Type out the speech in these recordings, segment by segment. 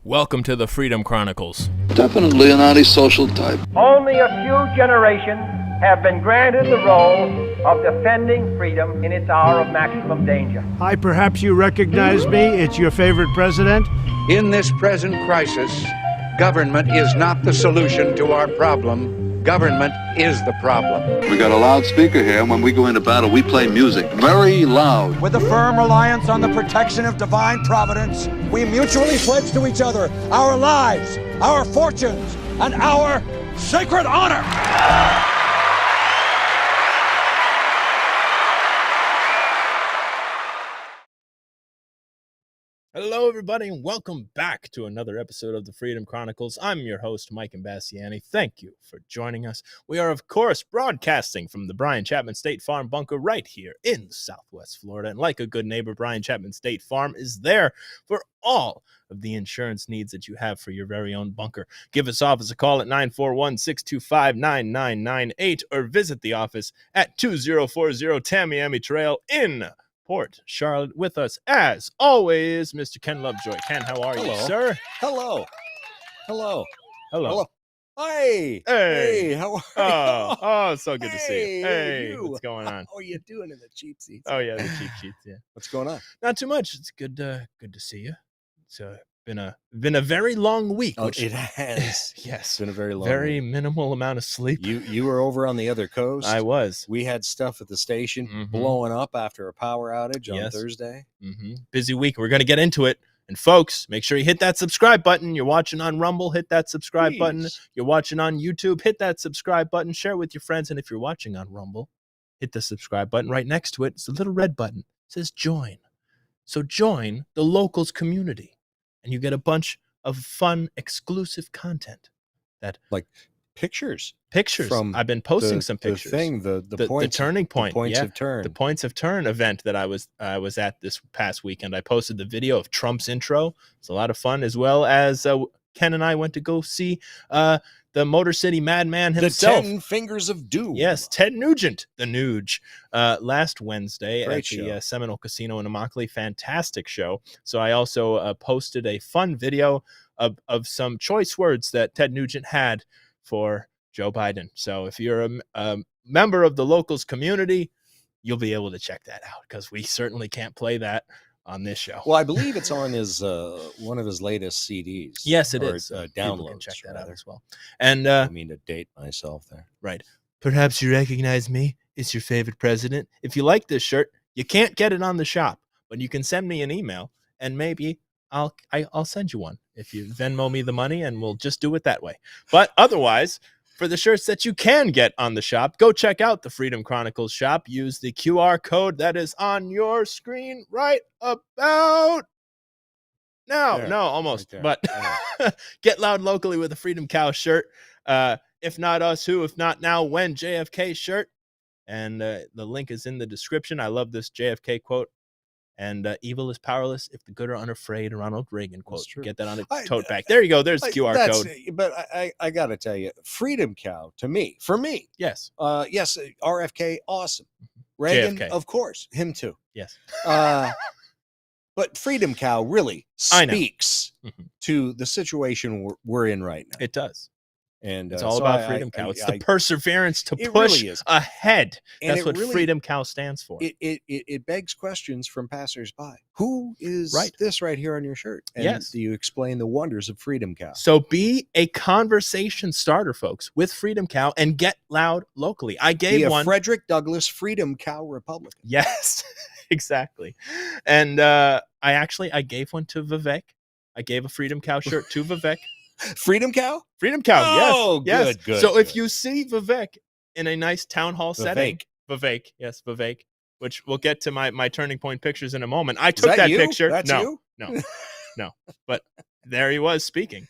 Welcome to the Freedom Chronicles. Definitely an antisocial type. Only a few generations have been granted the role of defending freedom in its hour of maximum danger. Hi, perhaps you recognize me. It's your favorite president. In this present crisis, government is not the solution to our problem. Government is the problem. We got a loudspeaker here, and when we go into battle, we play music very loud. With a firm reliance on the protection of divine providence, we mutually pledge to each other our lives, our fortunes, and our sacred honor. Hello, everybody, and welcome back to another episode of the Freedom Chronicles. I'm your host, Mike Imbasciani. Thank you for joining us. We are, of course, broadcasting from the Brian Chapman State Farm bunker right here in Southwest Florida. And like a good neighbor, Brian Chapman State Farm is there for all of the insurance needs that you have for your very own bunker. Give us office a call at 941-625-9998 or visit the office at 2040 Tamiami Trail in Port Charlotte. With us, as always, Mr. Ken Lovejoy. Ken, how are you, sir? Hello. Hey. Hey, how are you? Oh, so good to see you. Hey, you. what's going on? How are you doing in the cheap seats? Oh, yeah, the cheap sheets, yeah. What's going on? Not too much. It's good to see you. It's been a very long week. Oh, which, it has. yes. It's been a very long Very week. minimal amount of sleep. You were over on the other coast. I was. We had stuff at the station Mhm. blowing up after a power outage on Yes. Thursday. Busy week. We're going to get into it. And folks, make sure you hit that subscribe button. You're watching on Rumble, hit that subscribe button. Please. You're watching on YouTube, hit that subscribe button. Share it with your friends. And if you're watching on Rumble, hit the subscribe button. Right next to it, it's a little red button. It says join. So join the locals community. And you get a bunch of fun, exclusive content. Like pictures. From I've been posting some pictures. The points, the turning point. The points yeah. of turn. The Points of Turn event that I was at this past weekend. I posted the video of Trump's intro. It's a lot of fun, as well as Ken and I went to go see the Motor City Madman himself. The 10 Fingers of Doom. Yes, Ted Nugent, the Nuge, last Wednesday Great at show. the Seminole Casino in Immokalee. Fantastic show. So I also posted a fun video of some choice words that Ted Nugent had for Joe Biden. So if you're a member of the locals community, you'll be able to check that out, because we certainly can't play that on this show. Well, I believe it's on his one of his latest CDs. Yes, it or, is. People downloads. can check that out rather. as well. And I mean to date myself there. right. Perhaps you recognize me. It's your favorite president. If you like this shirt, you can't get it on the shop, but you can send me an email, and maybe I'll send you one if you Venmo me the money, and we'll just do it that way. But otherwise, for the shirts that you can get on the shop, go check out the Freedom Chronicles shop. Use the QR code that is on your screen right about now. There, no, almost. right But get loud locally with a Freedom Cow shirt. If not us, who? If not now, when? JFK shirt. And the link is in the description. I love this JFK quote. And evil is powerless if the good are unafraid. Ronald Reagan quote. true. Get that on a tote bag. There you go. There's the QR code. But I got to tell you, Freedom Cow, for me, Yes. yes, RFK, awesome. Reagan, JFK. of course, him too. Yes. But Freedom Cow really I know. speaks Mhm. to the situation we're in right now. It does. And It's all so about Freedom Cow. It's the I- perseverance to It push really is. ahead. And That's it what really- Freedom Cow stands for. It begs questions from passersby. Who is Right. this right here on your shirt? And Yes. do you explain the wonders of Freedom Cow? So be a conversation starter, folks, with Freedom Cow, and get loud locally. I Be gave a one. Frederick Douglass Freedom Cow Republican. Yes, exactly. And I gave one to Vivek. I gave a Freedom Cow shirt to Vivek. Freedom Cow? Freedom Cow, Oh, yes. Yes. good, So if good. you see Vivek in a nice town hall setting, Vivek, yes, Vivek, which we'll get to my turning point pictures in a moment. I took that you? picture. That's no, you? no. But there he was speaking.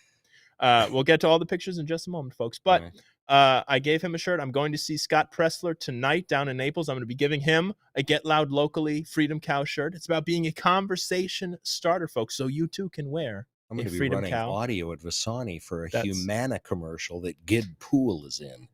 We'll get to all the pictures in just a moment, folks. But I gave him a shirt. I'm going to see Scott Pressler tonight down in Naples. I'm going to be giving him a Get Loud Locally Freedom Cow shirt. It's about being a conversation starter, folks, so you too can wear I'm going to be Freedom running Cow. audio at Vasani for a That's- Humana commercial that Gid Pool is in.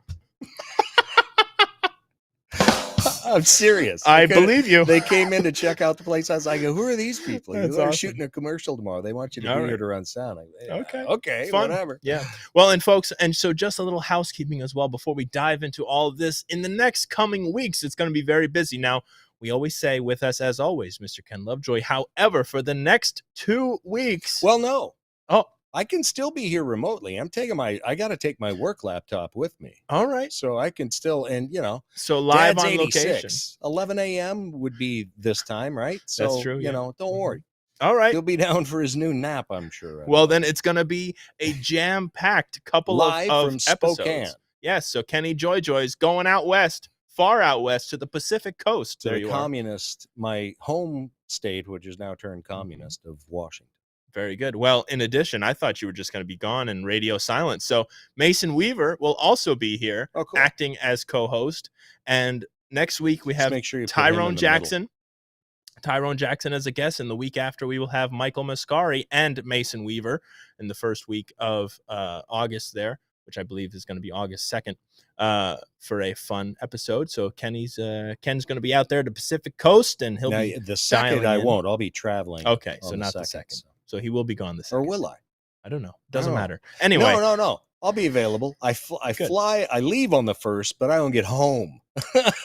I'm serious. I believe you. They came in to check out the place. I was like, who are these people? That's They're awesome. shooting a commercial tomorrow. They want you to All be right. here to run sound. Okay. Okay, Fun. whatever. Yeah. Well, and folks, and so just a little housekeeping as well before we dive into all of this. In the next coming weeks, it's going to be very busy. Now, we always say with us, as always, Mr. Ken Lovejoy. However, for the next 2 weeks. Well, no. Oh, I can still be here remotely. I got to take my work laptop with me. all right. So I can still, and So live Dad's on 86. location. 11 a.m. would be this time, right? So, That's true. Yeah. Don't worry. All right. He'll be down for his new nap, I'm sure. Well, then it's going to be a jam-packed couple Live of from episodes. Spokane. Yes. So Kenny Joy's going out west, far out west to the Pacific Coast. To There the you communist, my home state, which is now turned communist, of Washington. Very good. Well, in addition, I thought you were just going to be gone and radio silent. So Mason Weaver will also be here Oh, cool. acting as co-host. And next week we Just have make sure you put him in Tyrone the Jackson. Tyrone Jackson as a guest. And the week after we will have Michael Mascari and Mason Weaver in the first week of August there, which I believe is going to be August 2nd, for a fun episode. So Ken's going to be out there to the Pacific Coast, and he'll Now, be the second dialing I in. won't. I'll be traveling. Okay, on so not the second. so. So he will be gone the second. Or will I? I don't know. Doesn't don't know. matter. Anyway. No. I'll be available. I Good. fly. I leave on the 1st, but I don't get home.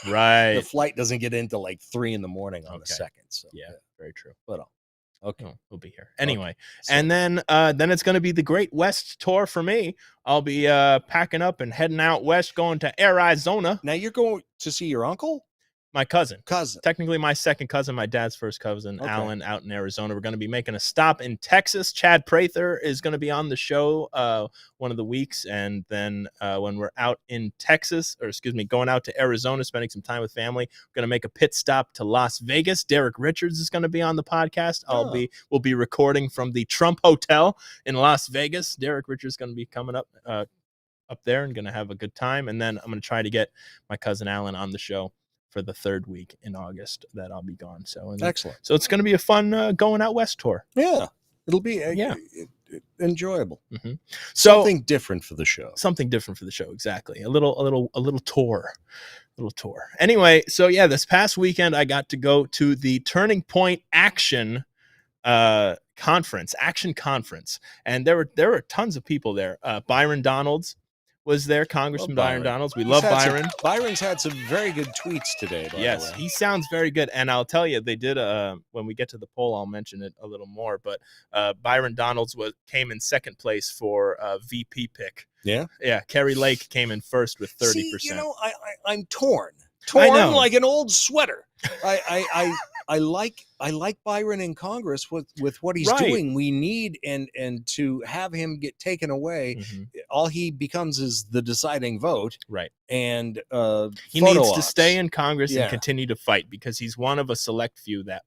Right. The flight doesn't get into like 3 a.m. on the Okay. 2nd. So Yeah, very true. But okay. Oh, we'll be here. Anyway, So- and then it's going to be the Great West Tour for me. I'll be packing up and heading out west, going to Arizona. Now you're going to see your uncle? My cousin. Technically, My second cousin, my dad's first cousin, Okay. Alan, out in Arizona. We're going to be making a stop in Texas. Chad Prather is going to be on the show one of the weeks. And then when we're out in Texas, going out to Arizona, spending some time with family, we're going to make a pit stop to Las Vegas. Derek Richards is going to be on the podcast. We'll be recording from the Trump Hotel in Las Vegas. Derek Richards is going to be coming up there and going to have a good time. And then I'm going to try to get my cousin Alan on the show for the 3rd week in August that I'll be gone. Excellent. So it's going to be a fun going out west tour. Yeah, it'll be enjoyable. Mm-hmm. So Something different for the show. Something different for the show. Exactly. A little tour. Anyway, so yeah, this past weekend I got to go to the Turning Point Action conference, and there were tons of people there. Byron Donalds was there, Congressman Byron Donalds. We love Byron. Byron's had some very good tweets today. By Yes, the way. he sounds very good. And I'll tell you, they did when we get to the poll, I'll mention it a little more. But Byron Donalds came in second place for VP pick. Yeah. Yeah. Kerry Lake came in first with 30%. See, I'm torn I know. like an old sweater. I like Byron in Congress with what he's Right. doing. We need and to have him get taken away. Mhm. All he becomes is the deciding vote. Right. And He photo needs to ops. stay in Congress Yeah. and continue to fight because he's one of a select few that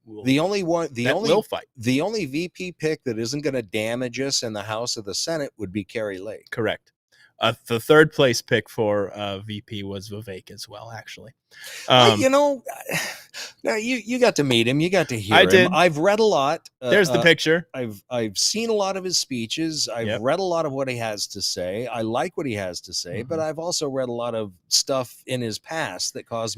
will will fight. The only VP pick that isn't going to damage us in the House or the Senate would be Kerry Lake. Correct. The 3rd place pick for VP was Vivek as well, actually. Now you got to meet him. You got to hear him. did. I've read a lot. There's the picture. I've seen a lot of his speeches. I've read a lot of what he has to say. I like what he has to say, but I've also read a lot of stuff in his past that causes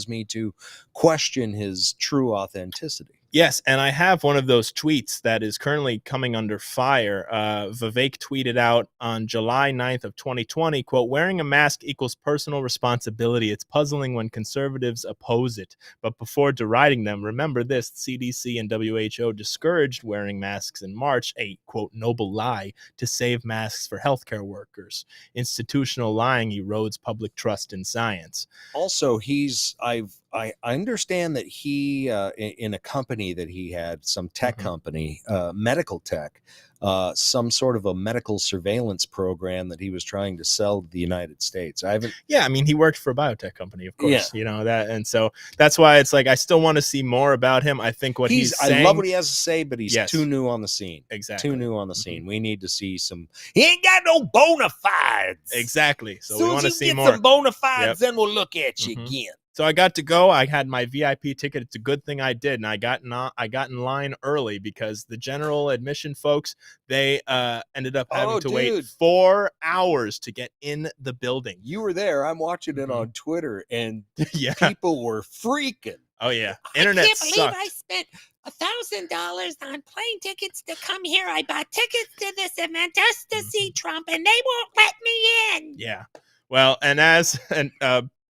me to question his true authenticity. Yes, and I have one of those tweets that is currently coming under fire. Vivek tweeted out on July 9th of 2020, quote, "Wearing a mask equals personal responsibility. It's puzzling when conservatives oppose it. But before deriding them, remember this, CDC and WHO discouraged wearing masks in March, a, quote, noble lie to save masks for healthcare workers. Institutional lying erodes public trust in science." Also, I understand that he in a company that he had, some tech company, medical tech, some sort of a medical surveillance program that he was trying to sell to the United States. Yeah, I mean, he worked for a biotech company, of course. Yeah. You know that, and so that's why it's like I still want to see more about him. I think what he's saying, I love what he has to say, but he's Yes. too new on the scene. Exactly. Too new on the scene. We need to see some. He ain't got no bona fides. Exactly. So Soon we want to as you see get more. some bona fides, Yep. then we'll look at you Mhm. again. So I got to go. I had my VIP ticket. It's a good thing I did, and I got in line early because the general admission folks, they ended up having to wait 4 hours to get in the building. You were there. I'm watching it on Twitter, and people were freaking. Oh yeah, internet I can't believe sucked. I spent $1,000 on plane tickets to come here. I bought tickets to this event just to see Trump, and they won't let me in. Yeah. Well, and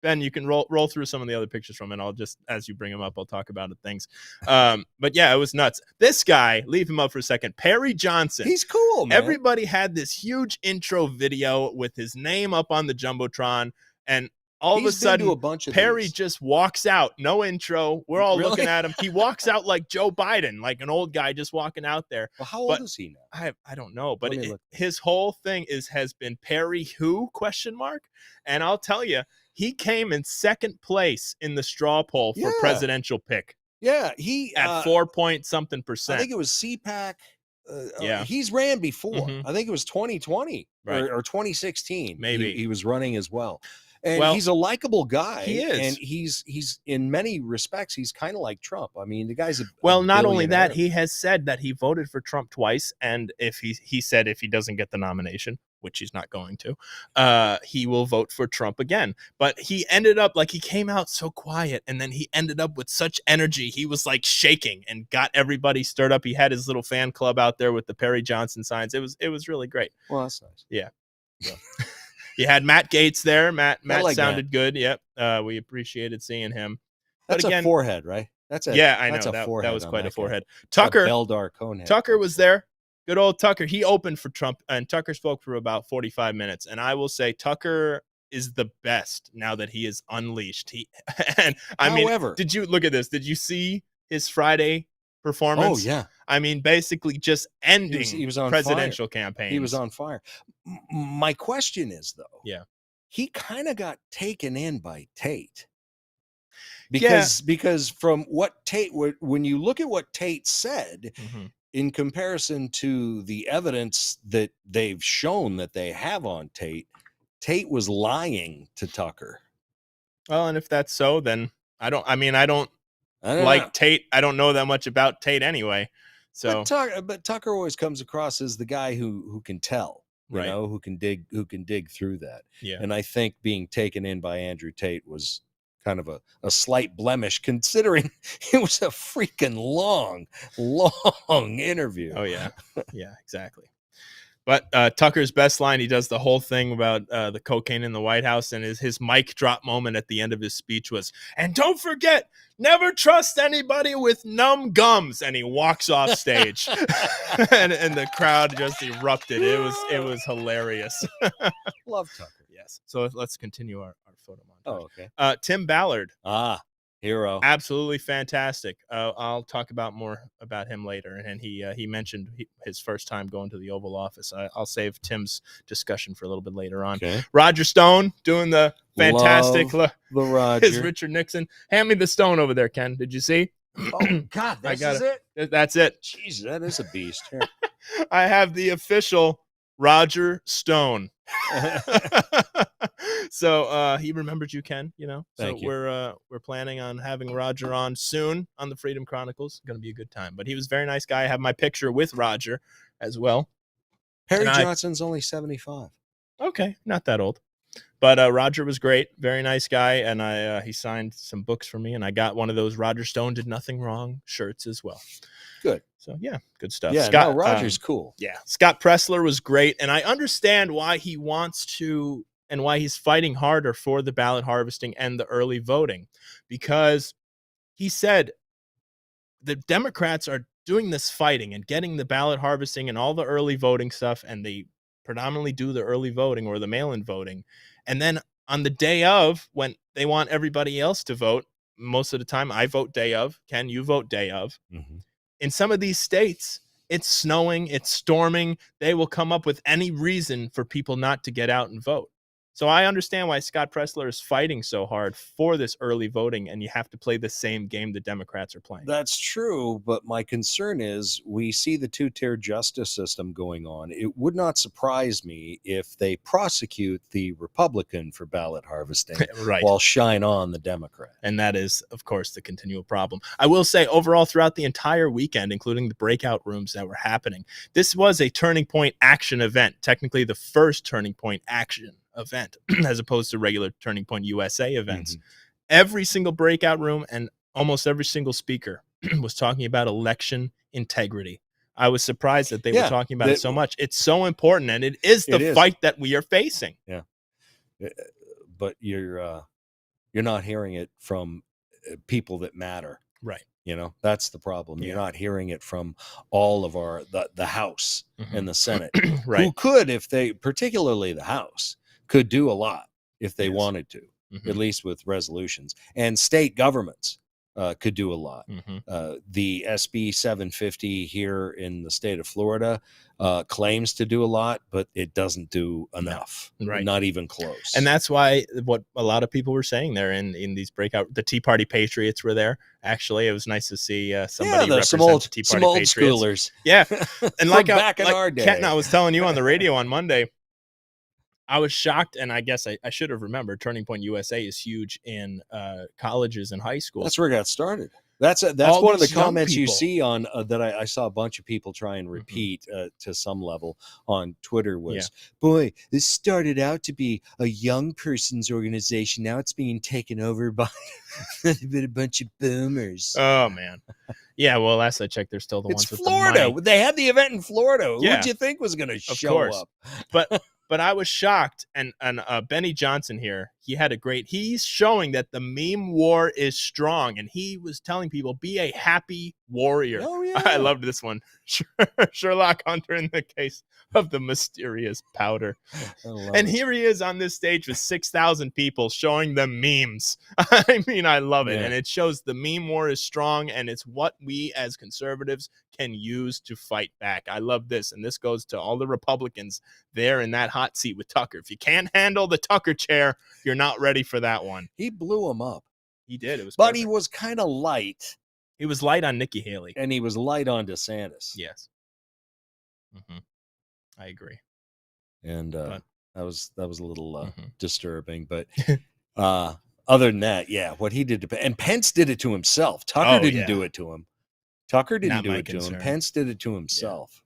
Ben, you can roll through some of the other pictures from it. I'll just, as you bring them up, I'll talk about it, things. But yeah, it was nuts. This guy, leave him up for a second. Perry Johnson. He's cool, man. Everybody had this huge intro video with his name up on the Jumbotron, and all of a sudden, a bunch of Perry just walks out. No intro. We're all looking at him. He walks out like Joe Biden, like an old guy just walking out there. Well, how old is he now? I don't know, but his whole thing has been Perry who ? And I'll tell you, he came in second place in the straw poll for presidential pick. Yeah, he at 4.something%. I think it was CPAC. He's ran before. I think it was 2020 or 2016. Maybe he was running as well. And he's a likable guy. He is, and he's in many respects he's kind of like Trump. I mean, the guy's not only that, he has said that he voted for Trump twice, and if he said if he doesn't get the nomination, which he's not going to, he will vote for Trump again. But he ended up he came out so quiet, and then he ended up with such energy. He was like shaking and got everybody stirred up. He had his little fan club out there with the Perry Johnson signs. It was really great. Well, that's nice. Yeah. You had Matt Gaetz there. Matt sounded Matt. Good. Yep. We appreciated seeing him. That's a forehead, right? I know that was quite a forehead. Tucker Eldar Conehead. Tucker was there. Good old Tucker. He opened for Trump, and Tucker spoke for about 45 minutes. And I will say Tucker is the best now that he is unleashed. However, did you look at this? Did you see his Friday performance? Oh yeah. I mean, basically just ending he was on presidential campaign. He was on fire. My question is, though, he kind of got taken in by Tate. Because from what Tate, when you look at what Tate said, in comparison to the evidence that they've shown that they have on Tate, Tate was lying to Tucker. Well, and if that's so, then I don't like know. Tate. I don't know that much about Tate anyway. So, but Tucker always comes across as the guy who can tell, you know, who can dig through that. Yeah. And I think being taken in by Andrew Tate was kind of a slight blemish, considering it was a freaking long interview. Oh yeah, yeah, exactly. But Tucker's best line, he does the whole thing about the cocaine in the White House, and his mic drop moment at the end of his speech was, and don't forget, never trust anybody with numb gums. And he walks off stage, and the crowd just erupted. It was hilarious. Love Tucker. Yes. So let's continue our photo montage. Oh, okay. Tim Ballard. Hero. Absolutely fantastic. I'll talk more about him later. And he mentioned his first time going to the Oval Office. I'll save Tim's discussion for a little bit later on. Okay. Roger Stone doing the fantastic. Love the Roger. His Richard Nixon. Hand me the stone over there, Ken. Did you see? Oh, God. This is it? That's it. Jeez, that is a beast. Here. I have the official Roger Stone. So he remembered you, Ken, you know. Thank you. We're planning on having Roger on soon on the Freedom Chronicles. Going to be a good time. But he was a very nice guy. I have my picture with Roger as well. Perry Johnson's only 75. Okay, not that old. But Roger was great, very nice guy, and he signed some books for me, and I got one of those Roger Stone Did Nothing Wrong shirts as well. Good. So yeah, good stuff. Yeah, Scott, Roger's cool. Yeah, Scott Pressler was great, and I understand why he wants to and why he's fighting harder for the ballot harvesting and the early voting, because he said the Democrats are doing this fighting and getting the ballot harvesting and all the early voting stuff, and they predominantly do the early voting or the mail-in voting, and then on the day of, when they want everybody else to vote, most of the time I vote day of. Ken, you vote day of. Mm-hmm. In some of these states, it's snowing, it's storming. They will come up with any reason for people not to get out and vote. So I understand why Scott Pressler is fighting so hard for this early voting, and you have to play the same game the Democrats are playing. That's true, but my concern is we see the two-tier justice system going on. It would not surprise me if they prosecute the Republican for ballot harvesting Right. while shine on the Democrat. And that is, of course, the continual problem. I will say overall throughout the entire weekend, including the breakout rooms that were happening, this was a Turning Point action event, technically the first Turning Point action event as opposed to regular Turning Point USA events. Every single breakout room and almost every single speaker was talking about election integrity. I was surprised that they were talking about it so much. It's so important, and it is the fight that we are facing. Yeah. But you're not hearing it from people that matter. Right. You know, that's the problem. You're not hearing it from all of the House and the Senate, Right. who could, if they, particularly the House, could do a lot if they wanted to, at least with resolutions. And state governments could do a lot. The SB 750 here in the state of Florida claims to do a lot, but it doesn't do enough. Right. Not even close. And that's why what a lot of people were saying there in these breakout, the Tea Party Patriots were there. Actually, it was nice to see somebody represent the Tea Party some old Patriots. schoolers. Yeah. And like back in our day. Kent and I was telling you on the radio on Monday, I was shocked, and I guess I should have remembered Turning Point USA is huge in colleges and high schools. That's where it got started. That's All one of the these young comments you people. see on that I saw a bunch of people try and repeat to some level on Twitter was, boy, this started out to be a young person's organization. Now it's being taken over by a bunch of boomers. Oh, man. Yeah, well, last I checked, they're still the ones with Florida. the money. They had the event in Florida. Yeah. Who'd you think was going to show course. up? But I was shocked, and Benny Johnson here, he's showing that the meme war is strong, and he was telling people, be a happy warrior. Oh, yeah. I loved this one. Sherlock Hunter in the case of the mysterious powder. And here he is on this stage with 6,000 people showing them memes. I mean, I love it. Yeah. And it shows the meme war is strong, and it's what we as conservatives can use to fight back. I love this. And this goes to all the Republicans there in that hot seat with Tucker. If you can't handle the Tucker chair, you're not ready for that one. He blew him up. He did. It was But perfect. he was kind of light. He was light on Nikki Haley. And he was light on DeSantis. Yes. I agree. And But- that was a little disturbing. But other than that, what he did to and Pence did it to himself. Tucker didn't do it to him. Tucker didn't Not do my it to concern. him. Pence did it to himself.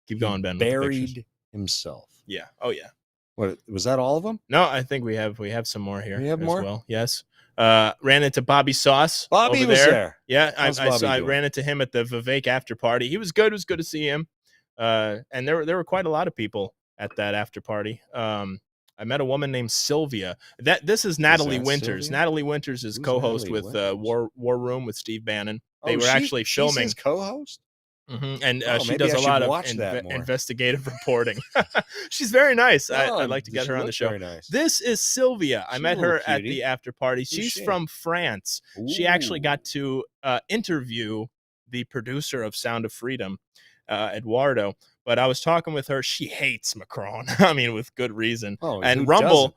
Keep going, Ben. with the pictures. Buried himself. Yeah. Oh, yeah. What was that? All of them? No, I think we have some more here. We have as more? Well. Yes. Ran into Bobby Sauce. Bobby over was there. Yeah, How's Bobby I doing? ran into him at the Vivek after party. He was good. It was good to see him. And there were quite a lot of people at that after party. I met a woman named Sylvia. This is Natalie that Winters. Sylvia? Natalie Winters is Who's co-host Natalie with Winters? War Room with Steve Bannon. They were She- actually she's filming. his co-host. And she maybe does I a should lot of watch that more. investigative reporting. She's very nice. I'd like to Does get she her on the look show. very nice? This is Sylvia. I She's met a little her at cutie. the after party. Who's She's she? from France. She actually Ooh. got to interview the producer of Sound of Freedom, Eduardo. But I was talking with her. She hates Macron. I mean, with good reason. Oh, And who Rumble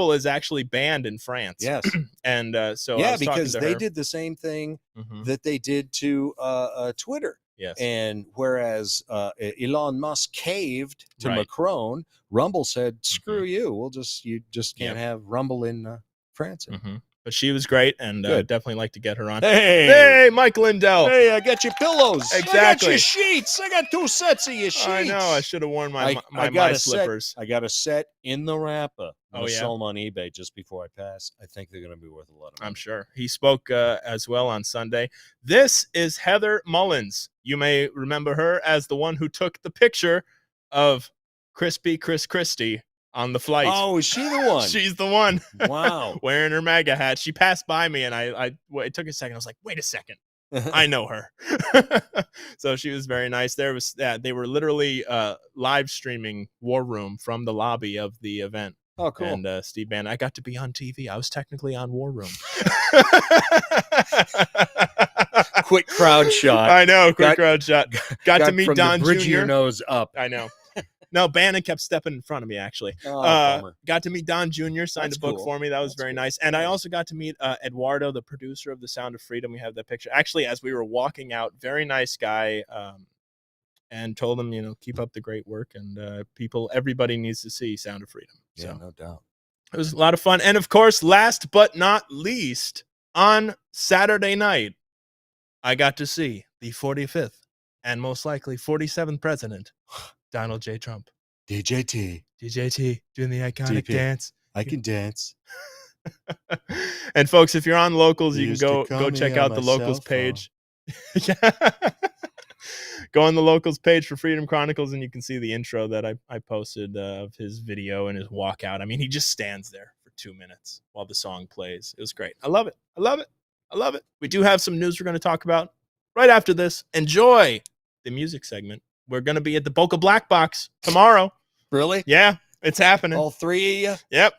doesn't? is actually banned in France. Yes. And so I Yeah, was talking because to they her. did the same thing Mhm. that they did to Twitter. Yes. And whereas Elon Musk caved to Right. Macron, Rumble said, "Screw you! You just can't Yep. have Rumble in France." But she was great, and Good. definitely like to get her on. Hey, Hey, Mike Lindell. hey! I got your pillows. I got Exactly. your sheets. I got 2 sets of your sheets. I know. I should have worn my I my got a slippers. Set. I got a set in the wrapper. I'm Oh, gonna yeah? sell them on eBay just before I pass. I think they're going to be worth a lot of money. I'm sure. He spoke as well on Sunday. This is Heather Mullins. You may remember her as the one who took the picture of Crispy Chris Christie on the flight. Oh, is she the one? She's the one. Wow. Wearing her MAGA hat. She passed by me, and it took a second. I was like, wait a second. I know her. So she was very nice. They were literally live streaming War Room from the lobby of the event. Oh, cool. And Steve Bannon, I got to be on TV. I was technically on War Room. Quick crowd shot. I know, quick Got- crowd shot. Got to meet from Don the bridge Jr. of your nose up. I know. No, Bannon kept stepping in front of me, actually. Bummer. Got to meet Don Jr., signed That's a book cool. for me. That was That's very cool. nice. And I also got to meet Eduardo, the producer of The Sound of Freedom. We have that picture. Actually, as we were walking out, very nice guy, and told him, keep up the great work. And everybody needs to see Sound of Freedom. Yeah, So no doubt. it was a lot of fun. And, of course, last but not least, on Saturday night, I got to see the 45th and most likely 47th president, Donald J. Trump. DJT. DJT doing the iconic DP. dance. I can dance. And folks, if you're on Locals, They you can used to go call check me on out the my Locals cell page. Yeah. Go on the Locals page for Freedom Chronicles, and you can see the intro that I posted of his video and his walkout. I mean, he just stands there for 2 minutes while the song plays. It was great. I love it. I love it. I love it. We do have some news we're going to talk about right after this. Enjoy the music segment. We're going to be at the Boca Black Box tomorrow. Really? Yeah, it's happening. All three of you? Yep.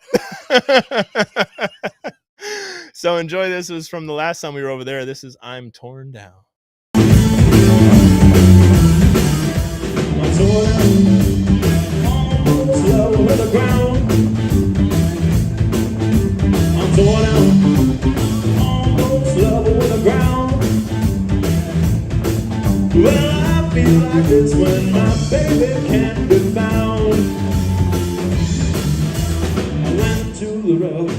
So enjoy this. It was from the last time we were over there. This is I'm Torn Down. Well, I feel like it's when my baby can't be found. I went to the road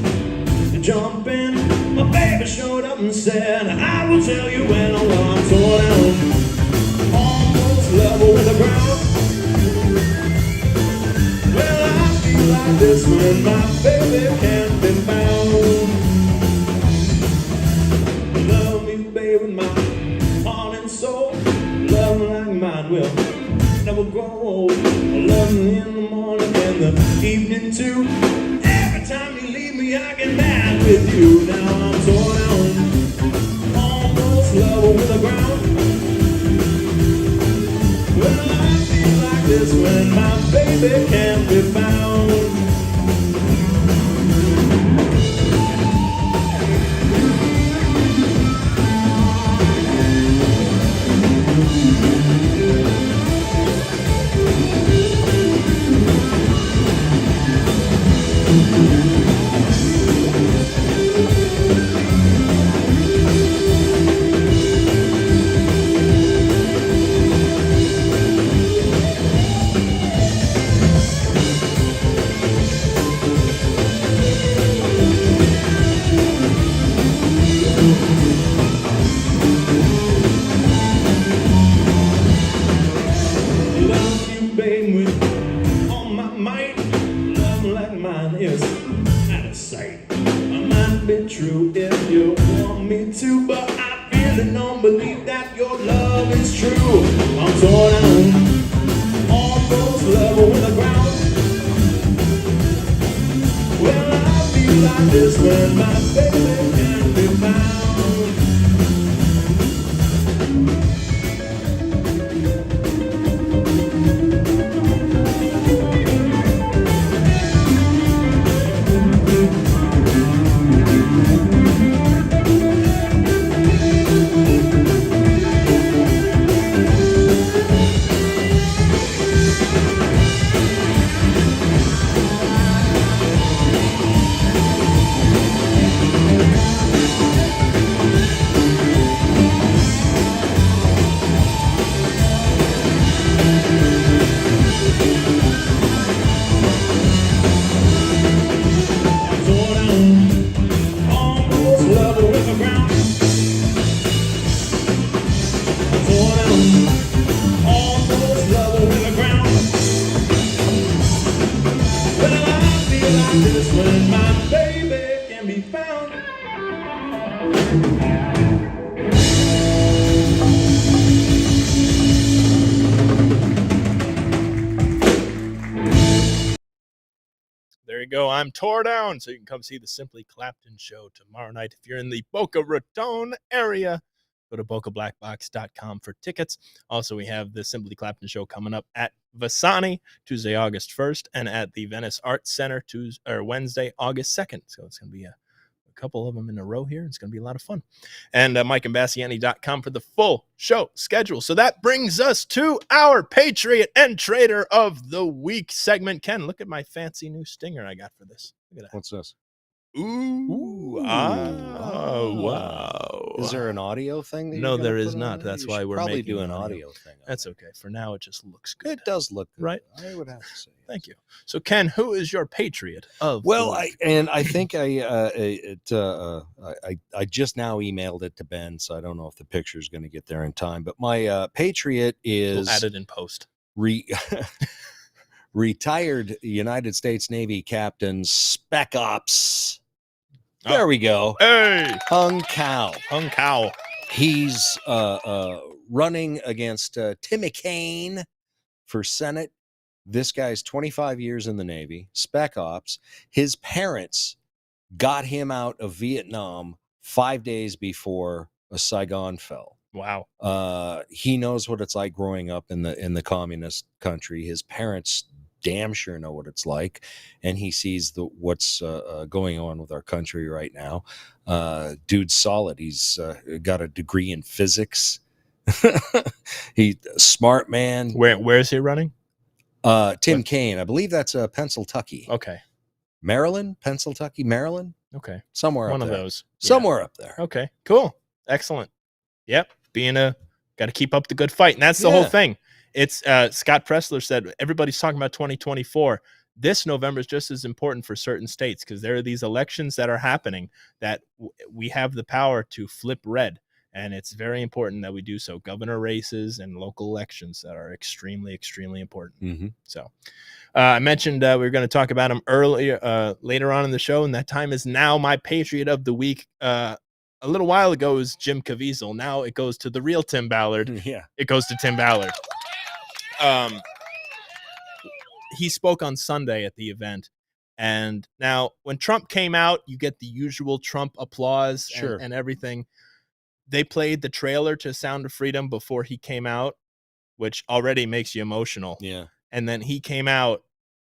to jump in. My baby showed up and said, I will tell you when I'm torn down, almost level with the ground. Well, I feel like this when my baby can't be found. Love me, baby, my heart and soul. Love like mine will never grow old. Love me in the morning and the evening too. Every time you leave me, I get mad with you. Now I'm torn down, almost level with the ground. Well, I feel like this when my baby can't be found. True if you want me to, but I really don't believe that your love is true. I'm torn down, almost level with the ground. Well, I feel like this when my baby can be found. There you go. I'm tore down. So you can come see the Simply Clapton show tomorrow night. If you're in the Boca Raton area, go to bocablackbox.com for tickets. Also, we have the Simply Clapton show coming up at Vasani Tuesday, August 1st, and at the Venice Arts Center Wednesday, August 2nd. So it's going to be a couple of them in a row here. It's going to be a lot of fun. And MikeImbasciani.com for the full show schedule. So that brings us to our Patriot and Traitor of the Week segment. Ken, look at my fancy new stinger I got for this. Look at that. What's this? Ooh. Wow. Is there an audio thing? No, there is not. That's why we're probably making do an audio. audio thing. That's okay. For now, it just looks good. It does look good, right. I would have to say. Thank you. So, Ken, who is your Patriot of Well, the week? I think I just now emailed it to Ben, so I don't know if the picture is going to get there in time. But my Patriot is We'll add it in post. Retired United States Navy Captain Spec Ops. There we go. Hey, Hung Cow. Hung Cow. He's running against Tim McCain for Senate. This guy's 25 years in the Navy, Spec Ops. His parents got him out of Vietnam 5 days before Saigon fell. Wow. He knows what it's like growing up in the communist country. His parents damn sure know what it's like, and he sees what's going on with our country right now. Dude's solid. He's got a degree in physics. He's a smart man. Where is he running? Tim Kaine. I believe that's Pennsylvania. Okay. Maryland, Pennsylvania, Maryland. Okay. Somewhere One up of there. those. Somewhere up there. Okay. Cool. Excellent. Yep. Got to keep up the good fight. And that's the whole thing. It's Scott Pressler said, everybody's talking about 2024. This November is just as important for certain states because there are these elections that are happening that we have the power to flip red. And it's very important that we do so. Governor races and local elections that are extremely, extremely important. Mm-hmm. So I mentioned we were going to talk about him earlier, later on in the show, and that time is now. My Patriot of the Week a little while ago was Jim Caviezel. Now it goes to the real Tim Ballard. Yeah. It goes to Tim Ballard. He spoke on Sunday at the event. And now when Trump came out, you get the usual Trump applause and everything. They played the trailer to Sound of Freedom before he came out, which already makes you emotional. Yeah. And then he came out,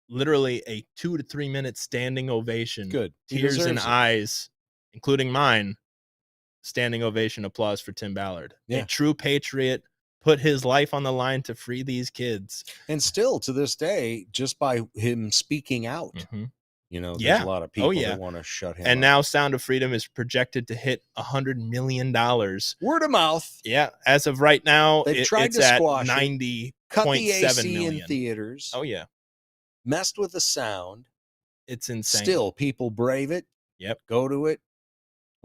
literally a 2 to 3 minute standing ovation. Good. Tears in eyes, including mine. Standing ovation, applause for Tim Ballard. Yeah. A true patriot, put his life on the line to free these kids. And still to this day, just by him speaking out, Mm-hmm. you know, there's a lot of people that want to shut him And up. now Sound of Freedom is projected to hit $100 million. Word of mouth. Yeah. As of right now, They've tried it's to at squash 90.7 Cut the AC million. in theaters. Oh, yeah. Messed with the sound. It's insane. Still, people brave it. Yep. Go to it.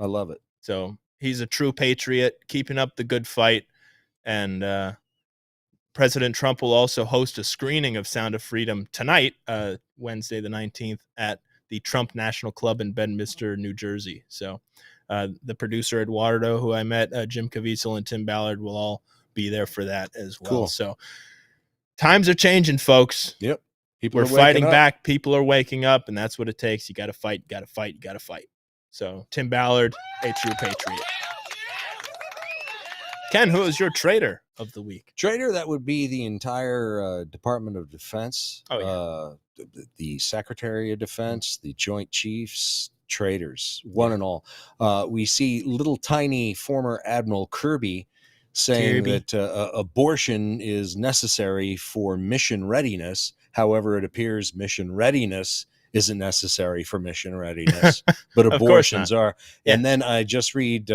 I love it. So he's a true patriot, keeping up the good fight. And President Trump will also host a screening of Sound of Freedom tonight, Wednesday the 19th, at the Trump National Club in Bedminster, New Jersey. So the producer, Eduardo, who I met, Jim Caviezel and Tim Ballard will all be there for that as well. Cool. So times are changing, folks. Yep. People We're are waking fighting up. back. People are waking up, and that's what it takes. You got to fight, you got to fight, you got to fight. So Tim Ballard, a true patriot. Ken, who is your traitor of the week? Traitor, that would be the entire Department of Defense. Oh, yeah. The Secretary of Defense, the Joint Chiefs, traitors, one and all. We see little tiny former Admiral Kirby saying that abortion is necessary for mission readiness. However, it appears mission readiness isn't necessary for mission readiness, but abortions are. Yeah. And then I just read,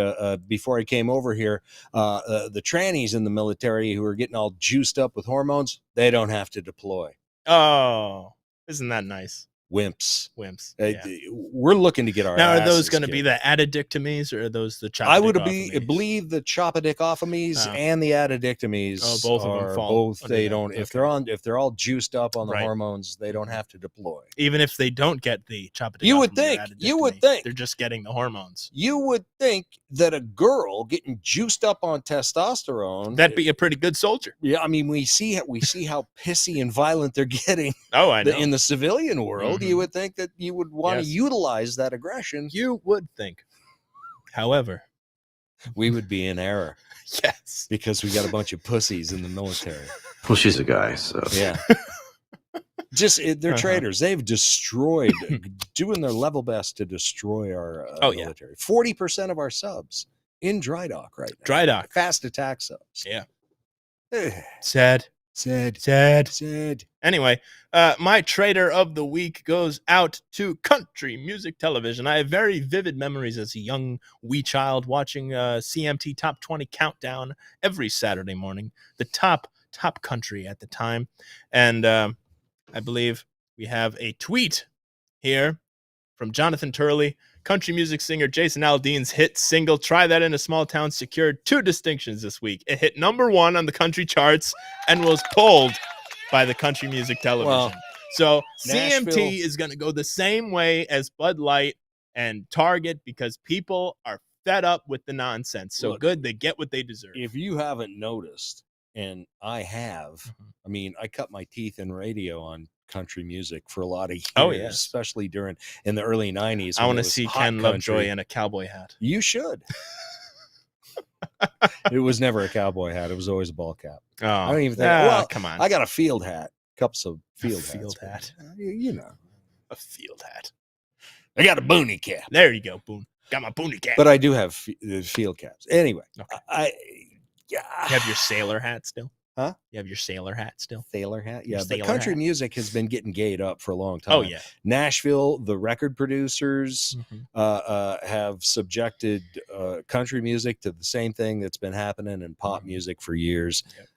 before I came over here, the trannies in the military who are getting all juiced up with hormones, they don't have to deploy. Oh, isn't that nice? Wimps. Yeah. We're looking to get our Now, are those asses going to be kicked. the addictomies or are those the I would chopadicotomies? believe the chopadicotomies and the addictomies. Oh, both of them fall Both under they that. don't. If they're all juiced up on the Right. hormones, they don't have to deploy. Even if they don't get the chopadicotomy, You would or think. You would addictomy, think. they're just getting the hormones. You would think that a girl getting juiced up on testosterone, That'd be a pretty good soldier. yeah. I mean, we see how pissy and violent they're getting Oh, I know. in the civilian world. Mhm. You would think that you would want Yes. to utilize that aggression. You would think. However, We would be in error yes. because we got a bunch of pussies in the military. Well, she's a guy, so Yeah. They're traitors. They've destroyed, doing their level best to destroy our military. 40% of our subs in dry dock right now. Dry dock. Fast attack subs. Yeah. Sad. Anyway, my traitor of the week goes out to country music television. I have very vivid memories as a young wee child watching CMT Top 20 Countdown every Saturday morning. The top country at the time. And I believe we have a tweet here from Jonathan Turley. Country music singer Jason Aldean's hit single "Try That in a Small Town" secured 2 distinctions this week. It hit number 1 on the country charts and was pulled by the country music television. Well, so Nashville. CMT is going to go the same way as Bud Light and Target because people are fed up with the nonsense. So Look, good, they get what they deserve. If you haven't noticed, and I have, I mean, I cut my teeth in radio on country music for a lot of years, Oh, yes. especially in the early 90s. I want to it was see hot Ken country. Lovejoy in a cowboy hat. You should. It was never a cowboy hat. It was always a ball cap. Oh, I don't even think. Well, come on. I got a field hat. Cups of field field hats. hat. You know. A field hat. I got a boonie cap. There you go, Boone. Got my boonie cap. But I do have field caps. Anyway, Okay. You have your sailor hat still? Huh? You have your sailor hat still? Sailor hat. Your Yeah, but sailor country hat. music has been getting gayed up for a long time. Oh, yeah. Nashville, the record producers Mhm. have subjected country music to the same thing that's been happening in pop music for years. Yep.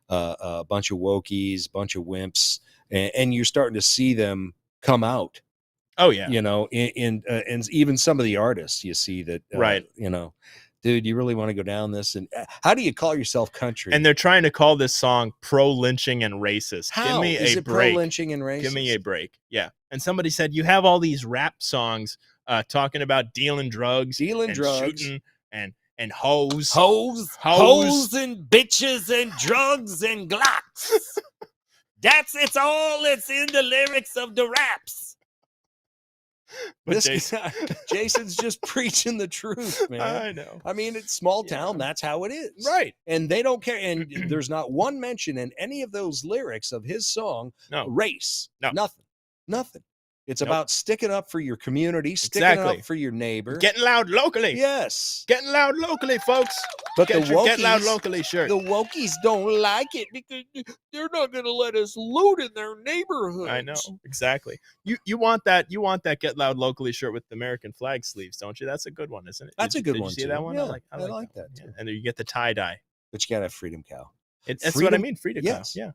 A bunch of wokies, bunch of wimps, and you're starting to see them come out. Oh, yeah. You know, and even some of the artists you see that, Right. You know, dude, you really want to go down this? And how do you call yourself country? And they're trying to call this song pro-lynching and racist. How Give me is a it break. pro-lynching and racist? Give me a break. Yeah. And somebody said, you have all these rap songs talking about dealing drugs, and shooting and hoes. Hoes and bitches and drugs and glocks. It's all that's in the lyrics of the raps. But Jason's just preaching the truth, man. I know. I mean, it's small town. That's how it is. Right. And they don't care. And there's not one mention in any of those lyrics of his song, race. No. Nothing. It's Nope. about sticking up for your community, sticking Exactly. up for your neighbor. Getting loud locally. Yes. Getting loud locally, folks. But Get the your Get Loud Wokies- Locally shirt. The Wokies don't like it because they're not going to let us loot in their neighborhoods. I know. Exactly. You want that Get Loud Locally shirt with the American flag sleeves, don't you? That's a good one, isn't it? That's a good Did one, you see too. that one? Yeah, I I like like that that, one. too. And then you get the tie-dye. But you got to have Freedom Cow. That's what I Freedom- mean. Freedom Yes. Cow. Yeah.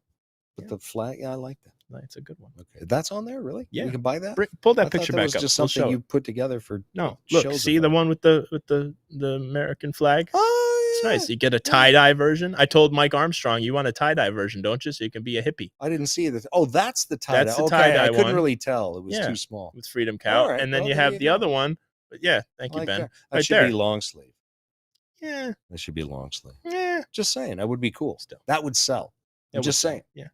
With the flag. Yeah, I like that. It's a good one. Okay. That's on there, really? Yeah. We can buy that? Pull I that thought picture that back was up. just We'll something show you it. put together for No, look, shows see the event. one with the American flag? Oh, It's yeah. nice. You get a tie-dye version. I told Mike Armstrong, you want a tie-dye version, don't you? So you can be a hippie I didn't see it. Oh, that's the tie-dye. That's the Okay, tie-dye I couldn't one. really tell. It was Yeah. too small. with Freedom Cow. All right, And then well, you there have you the go. other one. But yeah, thank you, Like Ben. that. That Right should there. be long sleeve. Yeah. That should be long sleeve. Yeah. Just saying. That would be cool. Still. That would sell. I'm just saying. Yeah.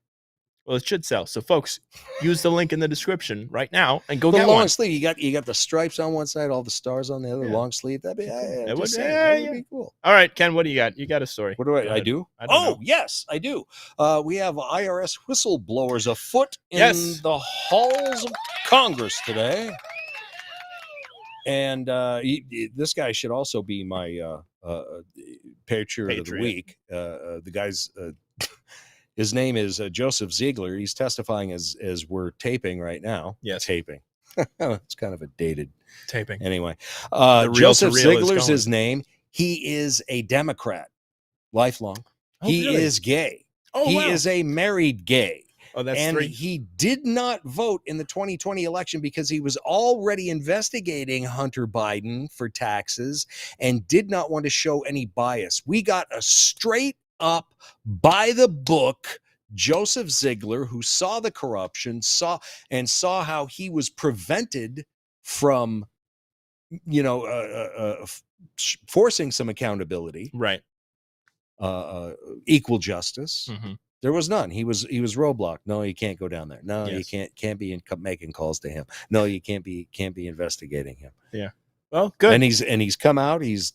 Well, it should sell. So, folks, use the link in the description right now and go The get long one. sleeve. You got the stripes on one side, all the stars on the other. Yeah. Long sleeve. That'd be. That Just would- saying, yeah, that yeah. would be cool. All right, Ken, what do you got? You got a story. What do Go I ahead. do? I don't know. Yes, I do. We have IRS whistleblowers afoot in Yes. the halls of Congress today. And this guy should also be my Patriot of the Week. The guy's his name is Joseph Ziegler. He's testifying as we're taping right now. Yes. Taping. It's kind of a dated Taping. anyway. reel Joseph to reel is Ziegler's going. his name. He is a Democrat, lifelong. Oh, He really? is gay. Oh, he wow. is a married gay. Oh, that's And 3. he did not vote in the 2020 election because he was already investigating Hunter Biden for taxes and did not want to show any bias. We got a straight up, by the book Joseph Ziegler, who saw the corruption, saw how he was prevented from, forcing some accountability, Right. equal justice. Mhm. There was none. He was roadblocked. No, you can't go down there. No, you Yes. can't be making calls to him. No, you can't be investigating him. Well, good. And he's come out. He's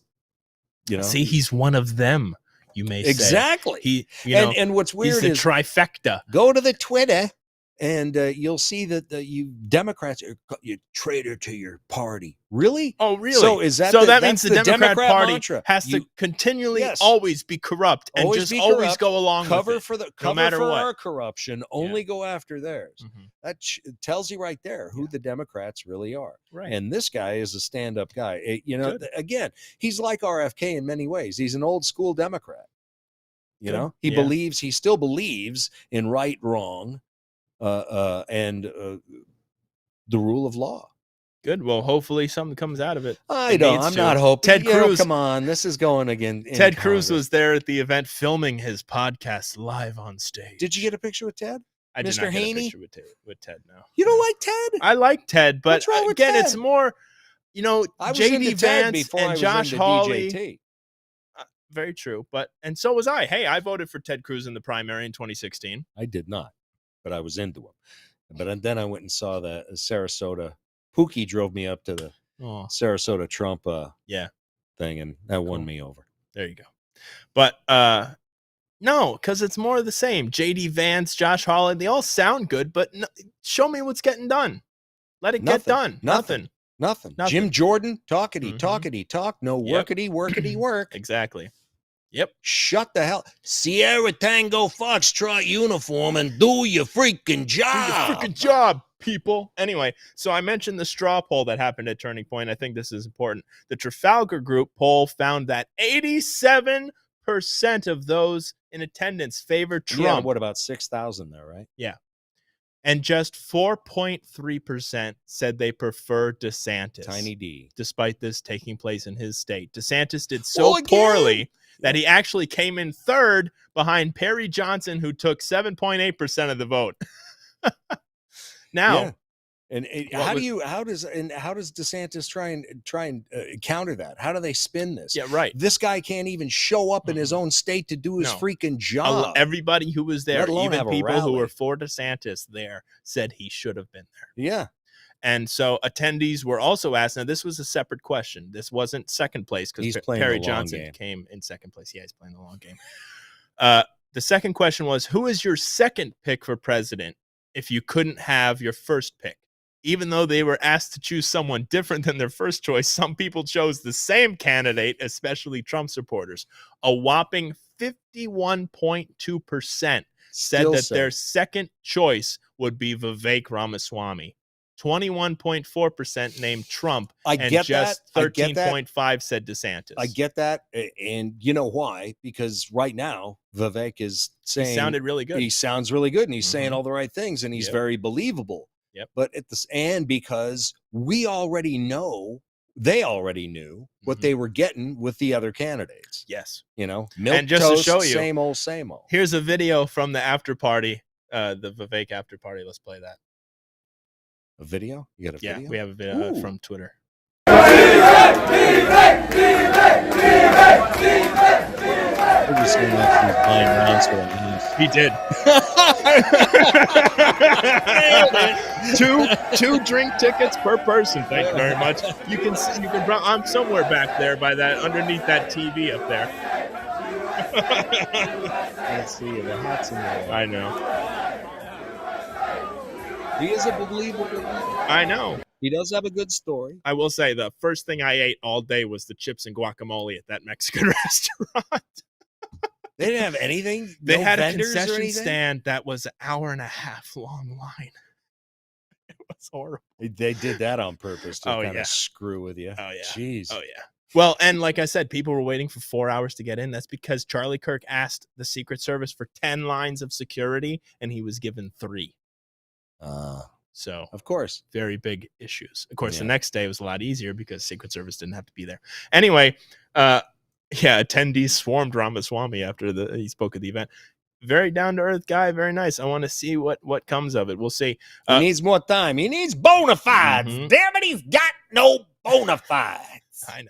See, he's one of them, you may say. exactly. He, and what's he's weird the is trifecta. go to the Twitter and you'll see that you Democrats are you traitor to your party. Really? Oh, really? So is that that that's means the Democrat Party mantra? has to continually Yes. always be corrupt and Always just be always corrupt, go along cover with it, for the no cover matter for what. our corruption, only go after theirs. Mhm. That tells you right there who the Democrats really are. Right. And this guy is a stand-up guy. Good. Again, he's like RFK in many ways. He's an old school Democrat. You Good. know, he still believes in right, wrong, and the rule of law. Good. Well, hopefully something comes out of it. I'm not hoping. Ted Cruz. Come on, this is going again. Ted Cruz was there at the event filming his podcast live on stage. Did you get a picture with Ted? I did Mr. not get a Haney? picture with Ted. No. You don't like Ted? I like Ted, but What's wrong with again, Ted? it's more, I was into JD Ted Vance before I and was Josh into Hawley. DJT. Very true, and so was I. Hey, I voted for Ted Cruz in the primary in 2016. I did not, but I was into him. But then I went and saw the Sarasota. Pookie drove me up to the Sarasota Trump thing, and that won me over. There you go. But no, because it's more of the same. JD Vance, Josh Hawley, they all sound good, but show me what's getting done. Let it get done. Nothing. Jim Jordan, talkity, talk. No workity, work. Exactly. Yep. Shut the hell. Sierra Tango Foxtrot uniform and do your freaking job. Do your freaking job, people. Anyway, so I mentioned the straw poll that happened at Turning Point. I think this is important. The Trafalgar Group poll found that 87% of those in attendance favored Trump. Yeah, what about 6,000 there, right? Yeah. And just 4.3% said they prefer DeSantis. Tiny D. Despite this taking place in his state. DeSantis did so poorly that he actually came in third behind Perry Johnson, who took 7.8% of the vote. Now, yeah. And how does DeSantis try and counter that? How do they spin this? Yeah, right. This guy can't even show up in his own state to do his freaking job. Everybody who was there, even people who were for DeSantis there, said he should have been there. Yeah. And so attendees were also asked. Now, this was a separate question. This wasn't second place because Perry Johnson came in second place. Yeah, he's playing the long game. The second question was, who is your second pick for president if you couldn't have your first pick? Even though they were asked to choose someone different than their first choice, some people chose the same candidate, especially Trump supporters. A whopping 51.2% said that their second choice would be Vivek Ramaswamy. 21.4% named Trump, just 13.5% said DeSantis. I get that, and you know why? Because right now Vivek is saying he sounded really good. He sounds really good, and he's saying all the right things, and he's very believable. Yep. But because we already know, they already knew what they were getting with the other candidates. Yes, milk and just toast, to show you, same old. Here's a video from the after party, the Vivek after party. Let's play that. A video? You got a video? Yeah, we have a video from Twitter. He did. two drink tickets per person. Thank you very much. You can I'm somewhere back there by that underneath that TV up there. Let's see. The hat's in there. I know. He is a believable guy. I know. He does have a good story. I will say the first thing I ate all day was the chips and guacamole at that Mexican restaurant. They didn't have anything? They had a vendors concession stand that was an hour and a half long line. It was horrible. They did that on purpose to kind of screw with you. Oh, yeah. Jeez. Oh, yeah. Well, and like I said, people were waiting for 4 hours to get in. That's because Charlie Kirk asked the Secret Service for 10 lines of security, and he was given 3. So, of course, very big issues. Of course, the next day was a lot easier because Secret Service didn't have to be there. Anyway, attendees swarmed Ramaswamy after he spoke at the event. Very down to earth guy, very nice. I want to see what comes of it. We'll see. He needs more time. He needs bona fides. Damn it, he's got no bona fides. I know.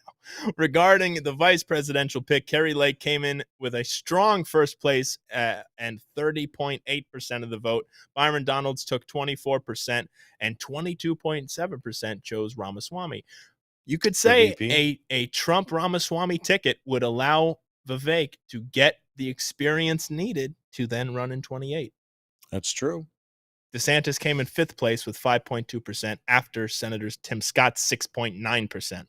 Regarding the vice presidential pick, Kerry Lake came in with a strong first place and 30.8% of the vote. Byron Donalds took 24% and 22.7% chose Ramaswamy. You could say a Trump Ramaswamy ticket would allow Vivek to get the experience needed to then run in 28. That's true. DeSantis came in 5th place with 5.2% after Senator Tim Scott's 6.9%.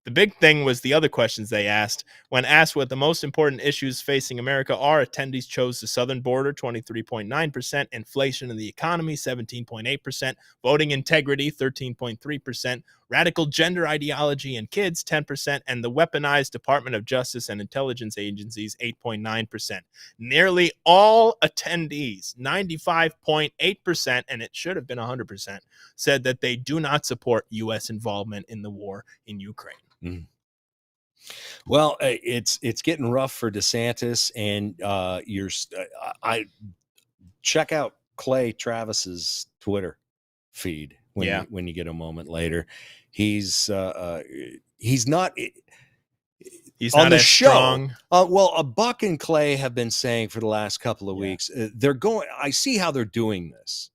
The big thing was the other questions they asked. When asked what the most important issues facing America are, attendees chose the southern border, 23.9%, inflation in the economy, 17.8%, voting integrity, 13.3%, radical gender ideology and kids, 10%, and the weaponized Department of Justice and intelligence agencies, 8.9%. Nearly all attendees, 95.8%, and it should have been 100%, said that they do not support U.S. involvement in the war in Ukraine. Mm. Well, it's getting rough for DeSantis, and I check out Clay Travis's Twitter feed when you get a moment later. He's not He's on not the as show. strong. Well, Buck and Clay have been saying for the last couple of weeks, they're going. I see how they're doing this.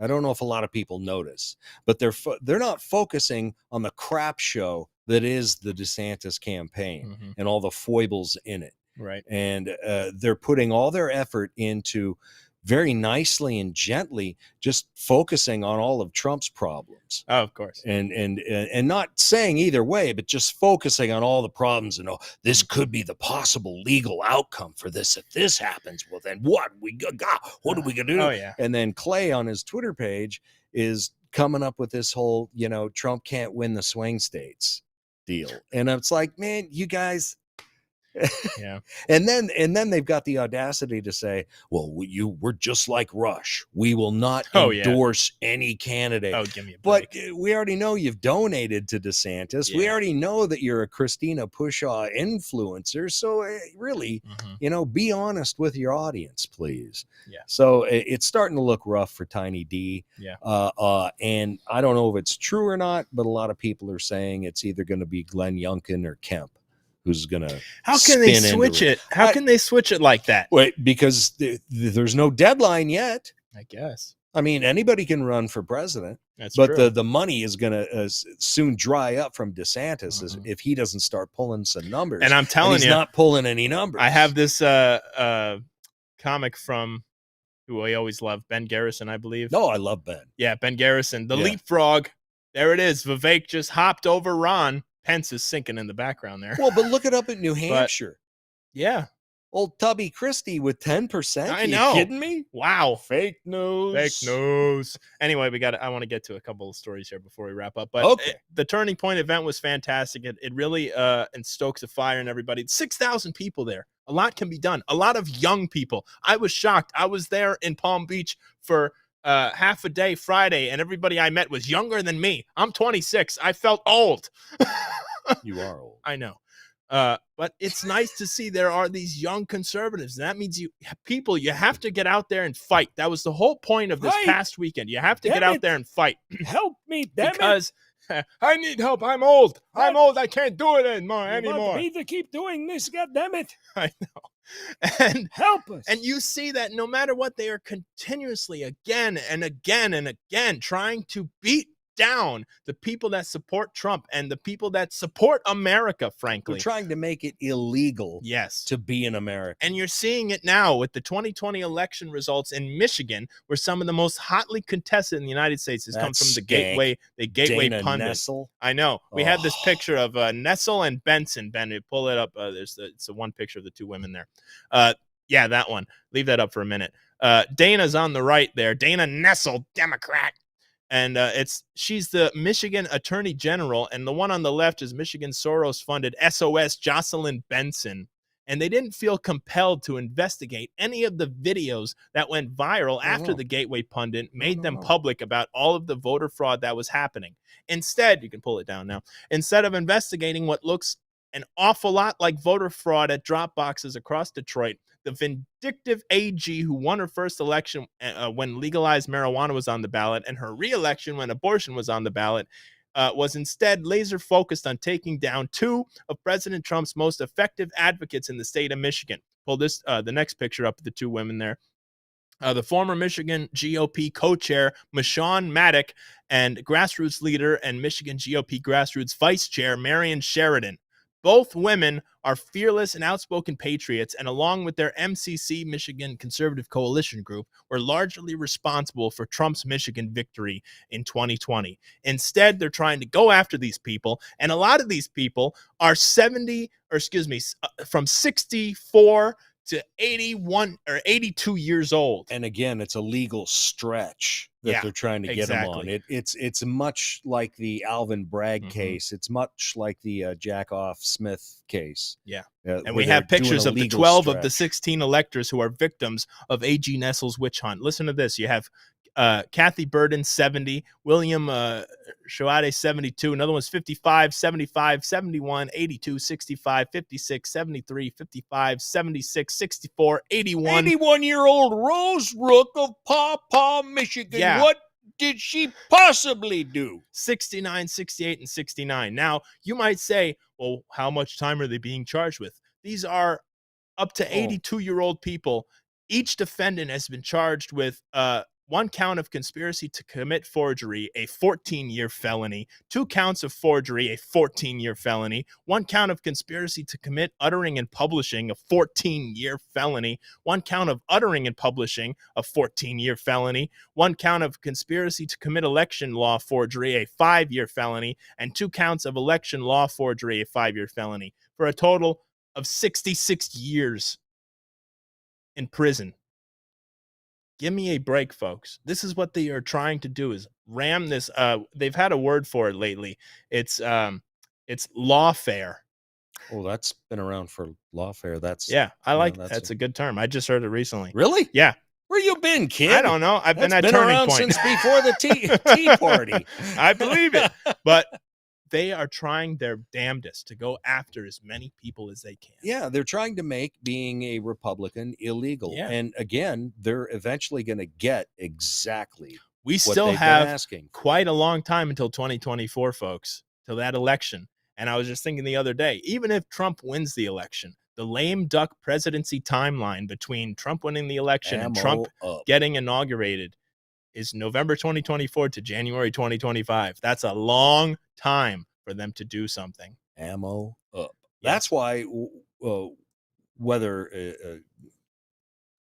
I don't know if a lot of people notice, but they're not focusing on the crap show that is the DeSantis campaign and all the foibles in it. Right. And they're putting all their effort into very nicely and gently just focusing on all of Trump's problems. Oh, of course. And not saying either way, but just focusing on all the problems and this could be the possible legal outcome for this. If this happens, well, then what are we gonna do? Oh, yeah. And then Clay on his Twitter page is coming up with this whole, Trump can't win the swing states deal. And it's like, man, you guys. Yeah. And then they've got the audacity to say, well, we're just like Rush. We will not endorse any candidate. Oh, give me a break. But we already know you've donated to DeSantis. Yeah. We already know that you're a Christina Pushaw influencer. So really, be honest with your audience, please. Yeah. So it's starting to look rough for Tiny D. Yeah. And I don't know if it's true or not, but a lot of people are saying it's either going to be Glenn Youngkin or Kemp who's going to How can they switch it? How can they switch it like that? Wait, because there's no deadline yet. I guess. I mean, anybody can run for president. That's but true. the money is going to soon dry up from DeSantis if he doesn't start pulling some numbers. And I'm telling he's you, not pulling any numbers. I have this comic from who I always love, Ben Garrison, I believe. No, I love Ben. Yeah, Ben Garrison. The leapfrog. There it is. Vivek just hopped over Ron. Pence is sinking in the background there. Well, but look it up at New Hampshire. Yeah. Old Tubby Christie with 10%. I know. You kidding me? Wow. Fake news. Fake news. Anyway, I want to get to a couple of stories here before we wrap up. But the Turning Point event was fantastic. It really stokes a fire in everybody. 6,000 people there. A lot can be done. A lot of young people. I was shocked. I was there in Palm Beach for half a day Friday, and everybody I met was younger than me. I'm 26. I felt old. You are old. I know. But it's nice to see there are these young conservatives. And that means you have to get out there and fight. That was the whole point of this past weekend. You have to get out there and fight. Help me, damn because I need help. I'm old. I'm old. I can't do it anymore. Want me to keep doing this? God damn it! I know. And help us. And you see that no matter what, they are continuously again and again and again trying to beat down the people that support Trump and the people that support America, frankly. They're trying to make it illegal to be an American. And you're seeing it now with the 2020 election results in Michigan, where some of the most hotly contested in the United States has come from the Gateway Dana pundit. Nessel. I know. We had this picture of Nessel and Benson. Ben, pull it up. It's the one picture of the two women there. Yeah, that one. Leave that up for a minute. Dana's on the right there. Dana Nessel, Democrat. And she's the Michigan Attorney General, and the one on the left is Michigan Soros-funded SOS Jocelyn Benson. And they didn't feel compelled to investigate any of the videos that went viral after the Gateway pundit made them public about all of the voter fraud that was happening. Instead, you can pull it down now, instead of investigating what looks an awful lot like voter fraud at drop boxes across Detroit, the vindictive AG who won her first election when legalized marijuana was on the ballot and her re-election when abortion was on the ballot was instead laser focused on taking down two of President Trump's most effective advocates in the state of Michigan. Pull this the next picture up of the two women there. The former Michigan GOP co-chair, Michonne Maddock, and grassroots leader and Michigan GOP grassroots vice chair, Marion Sheridan. Both women are fearless and outspoken patriots, and along with their MCC, Michigan Conservative Coalition Group, were largely responsible for Trump's Michigan victory in 2020. Instead, they're trying to go after these people, and a lot of these people are from 64 to 81 or 82 years old. And again, it's a legal stretch that they're trying to get him on. It's much like the Alvin Bragg case. It's much like the Jack Off Smith case. Yeah. And And we have pictures of the 12 of the 16 electors who are victims of A.G. Nessel's witch hunt. Listen to this. You have Kathy Burden, 70, William Shoade, 72, another one's 55, 75, 71, 82, 65, 56, 73, 55, 76, 64, 81. 81-year-old Rose Rook of Paw Paw, Michigan. Yeah. What did she possibly do? 69, 68, and 69. Now, you might say, well, how much time are they being charged with? These are up to 82-year-old people. Each defendant has been charged with one count of conspiracy to commit forgery, a 14-year felony, 2 counts of forgery, a 14-year felony, 1 count of conspiracy to commit uttering and publishing, a 14-year felony, 1 count of uttering and publishing, a 14-year felony, 1 count of conspiracy to commit election law forgery, a 5-year felony, and 2 counts of election law forgery, a 5-year felony, for a total of 66 years in prison. Give me a break, folks. This is what they are trying to do, is ram this. They've had a word for it lately. It's lawfare. Oh, that's been around for lawfare. I like that's a good term. I just heard it recently. Really? Yeah. Where you been, kid? I don't know. I've been at been Turning around Point since before the tea party. I believe it. But they are trying their damnedest to go after as many people as they can. Yeah, they're trying to make being a Republican illegal. Yeah. And again, they're eventually going to get exactly We what still they've have been asking. quite a long time until 2024, folks, till that election. And I was just thinking the other day, even if Trump wins the election, the lame duck presidency timeline between Trump winning the election and Trump getting inaugurated is November 2024 to January 2025. That's a long time for them to do something. Ammo up. Yeah. That's why whether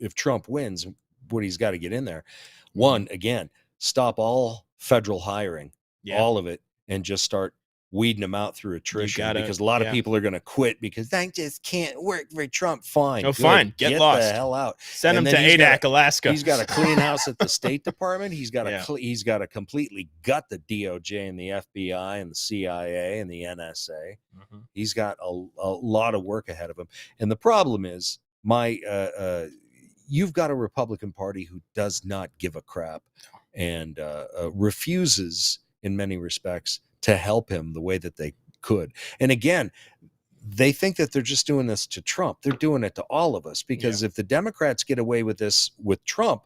if Trump wins, what he's got to get in there. One, again, stop all federal hiring, all of it, and just start weeding them out through attrition, because a lot of people are going to quit because I just can't work for Trump. Fine. Oh, fine. Get lost. The hell out. Send him to Adak, Alaska. He's got a clean house at the State Department. He's got he's got to completely gut the DOJ and the FBI and the CIA and the NSA. Mm-hmm. He's got a lot of work ahead of him. And the problem is, you've got a Republican Party who does not give a crap and refuses, in many respects, to help him the way that they could. And again, they think that they're just doing this to Trump. They're doing it to all of us, because if the Democrats get away with this with Trump,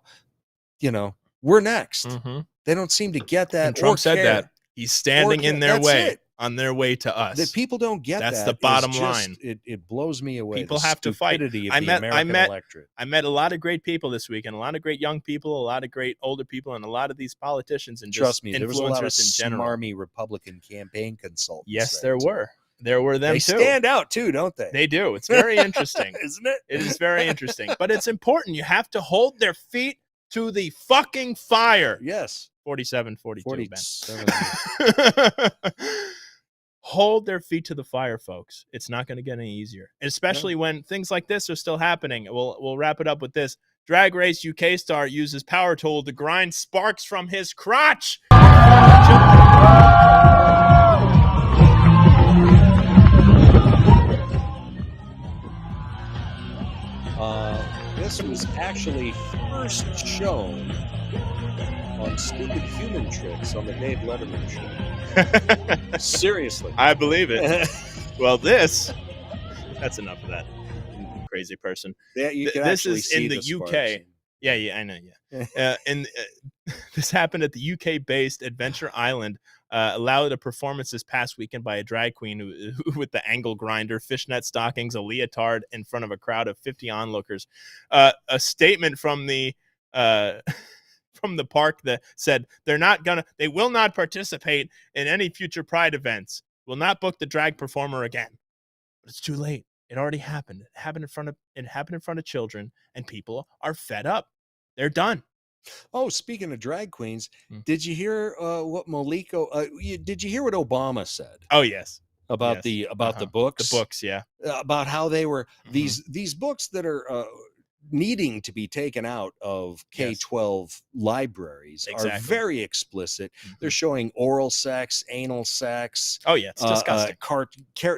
we're next. Mm-hmm. They don't seem to get that. And Trump said care. that. He's standing in their way, on their way to us. That people don't get. That's the bottom line. It blows me away. People have to fight. I met a lot of great people this week, and a lot of great young people, a lot of great older people, and a lot of these politicians and trust me, there was a lot of smarmy Republican campaign consultants. Yes, there were. There were them too. They stand out too, don't they? They do. It's very interesting, isn't it? It is very interesting, but it's important. You have to hold their feet to the fucking fire. Yes. 47, 42. 47. Hold their feet to the fire, folks. It's not going to get any easier, especially when things like this are still happening. We'll wrap it up with this. Drag Race UK star uses power tool to grind sparks from his crotch. This was actually first shown on Stupid Human Tricks on the Dave Letterman show. Seriously. I believe it. Well, that's enough of that crazy person. Yeah, you can this actually is see in the UK. Yeah, I know. Yeah. This happened at the UK-based Adventure Island. Allowed a performance this past weekend by a drag queen who with the angle grinder, fishnet stockings, a leotard in front of a crowd of 50 onlookers. A statement from the park that said they will not participate in any future Pride events. Will not book the drag performer again. But it's too late. It already happened. It happened in front of children, and people are fed up. They're done. Oh, speaking of drag queens, Mm. did you hear what did you hear what Obama said Oh yes. about Yes. the Uh-huh. books? The books, yeah. About how they were Mhm. these books that are needing to be taken out of K-12 libraries are Exactly. very explicit. Mhm. They're showing oral sex, anal sex. Oh yeah, it's disgusting.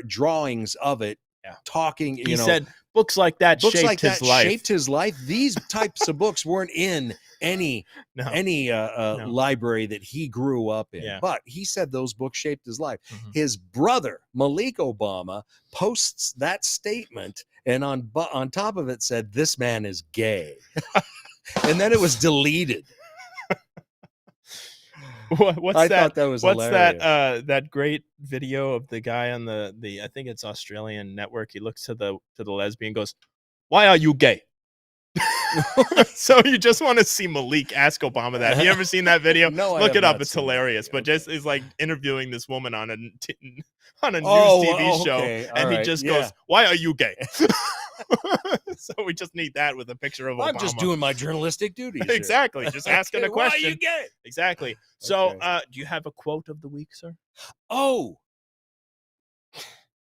Drawings of it. Yeah. Talking. He said books like that books shaped like his that life. shaped his life. These types of books weren't in any No. library that he grew up in. Yeah. But he said those books shaped his life. Mhm. His brother, Malik Obama, posts that statement, and on top of it said, "This man is gay." And then it was deleted. I thought that was what's hilarious. that great video of the guy on the I think it's Australian network. He looks to the lesbian and goes, "Why are you gay?" So you just want to see Malik ask Obama that. Have you ever seen that video? No, I Look have it up. not It's seen that hilarious. video. But just is like interviewing this woman on a news Oh, TV show, okay. All and he right. just Yeah. goes, "Why are you gay?" So we just need that with a picture of Obama. I'm just doing my journalistic duties. here. Exactly. Just asking a Okay, why are question. you gay? Exactly. So, Okay. do you have a quote of the week, sir? Oh,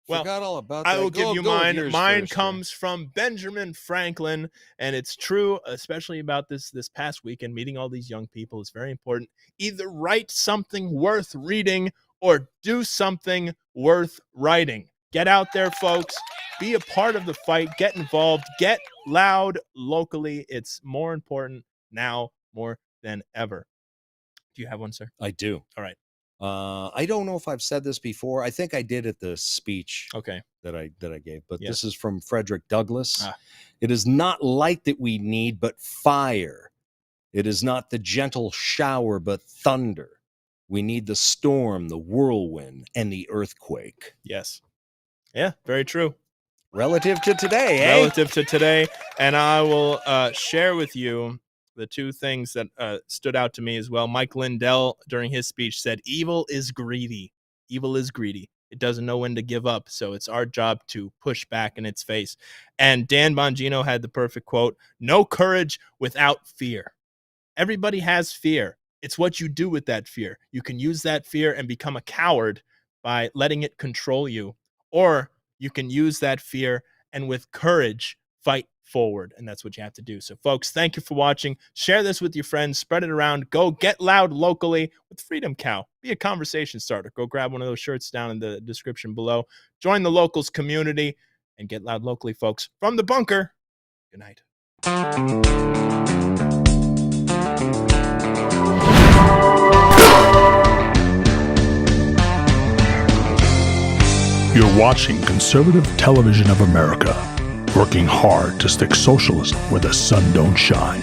Well, forgot all about that. I will give you Go with mine. yours Mine first, comes from Benjamin Franklin, and it's true, especially about this past weekend, meeting all these young people. It's very important. Either write something worth reading or do something worth writing. Get out there, folks. Be a part of the fight. Get involved. Get loud locally. It's more important now more than ever. Do you have one, sir? I do. All right. I don't know if I've said this before. I think I did at the speech Okay. that I gave, but Yes. this is from Frederick Douglass. Ah. It is not light that we need, but fire. It is not the gentle shower, but thunder. We need the storm, the whirlwind, and the earthquake. Yes. Yeah, very true. Relative to today, eh? Relative to today. And I will share with you the two things that stood out to me as well. Mike Lindell, during his speech, said, "Evil is greedy. Evil is greedy. It doesn't know when to give up. So it's our job to push back in its face." And Dan Bongino had the perfect quote, "No courage without fear." Everybody has fear. It's what you do with that fear. You can use that fear and become a coward by letting it control you, or you can use that fear and with courage fight forward, and that's what you have to do. So folks, thank you for watching. Share this with your friends, spread it around. Go get loud locally with Freedom Cow. Be a conversation starter. Go grab one of those shirts down in the description below. Join the locals community and get loud locally, folks. From the bunker, good night. You're watching Conservative Television of America, working hard to stick socialism where the sun don't shine.